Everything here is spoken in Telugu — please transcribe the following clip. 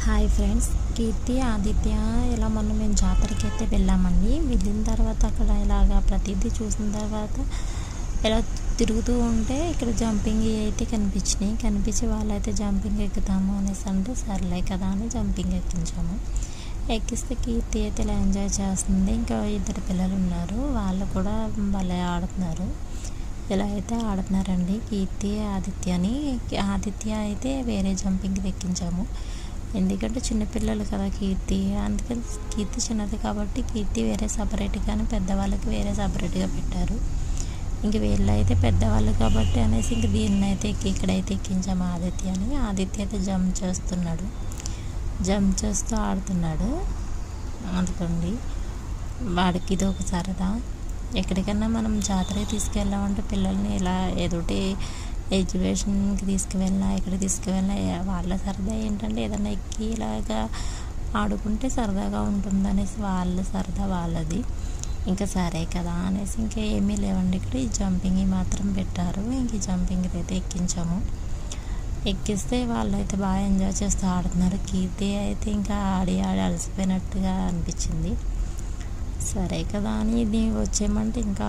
హాయ్ ఫ్రెండ్స్, కీర్తి ఆదిత్య ఇలా మొన్న మేము జాతరకి అయితే వెళ్ళామండి. వెళ్ళిన తర్వాత అక్కడ ఇలాగా ప్రతిదీ చూసిన తర్వాత ఇలా తిరుగుతూ ఉంటే ఇక్కడ జంపింగ్ అయితే కనిపించి వాళ్ళైతే జంపింగ్ ఎక్కుతాము అనేసి అంటే సర్లే కదా అని జంపింగ్ ఎక్కించాము. ఎక్కిస్తే కీర్తి అయితే ఇలా ఎంజాయ్ చేస్తుంది. ఇంకా ఇద్దరు పిల్లలు ఉన్నారు, వాళ్ళు కూడా భలే ఆడుతున్నారు. ఇలా అయితే ఆడుతున్నారండి కీర్తి ఆదిత్య అయితే వేరే జంపింగ్కి ఎక్కించాము. ఎందుకంటే చిన్నపిల్లలు కదా కీర్తి, అందుకని కీర్తి చిన్నది కాబట్టి కీర్తి వేరే సపరేట్గానే, పెద్దవాళ్ళకి వేరే సపరేట్గా పెట్టారు. ఇంక వీళ్ళు అయితే పెద్దవాళ్ళు కాబట్టి అనేసి ఇంక దీన్ని అయితే ఇక్కడైతే ఎక్కించాము ఆదిత్య అయితే జంప్ చేస్తూ ఆడుతున్నాడు. అందుకండి వాడికి ఇది ఒక సరదా. ఎక్కడికన్నా మనం జాతరకి తీసుకెళ్ళామంటే పిల్లల్ని ఇలా ఏదోటి ఎగ్జిబిషన్కి తీసుకువెళ్ళినా ఎక్కడికి తీసుకువెళ్ళినా వాళ్ళ సరదా ఏంటంటే ఏదైనా ఎక్కి ఇలాగా ఆడుకుంటే సరదాగా ఉంటుంది అనేసి వాళ్ళ సరదా వాళ్ళది. ఇంకా సరే కదా అనేసి ఇంకా ఏమీ లేవండి, ఇక్కడ ఈ జంపింగ్ మాత్రం పెట్టారు. ఇంక ఈ జంపింగ్ అయితే ఎక్కిస్తే వాళ్ళైతే బాగా ఎంజాయ్ చేస్తూ ఆడుతున్నారు. కీర్తి అయితే ఇంకా ఆడి అలసిపోయినట్టుగా అనిపించింది. సరే కదా అని ఇది వచ్చేయమంటే ఇంకా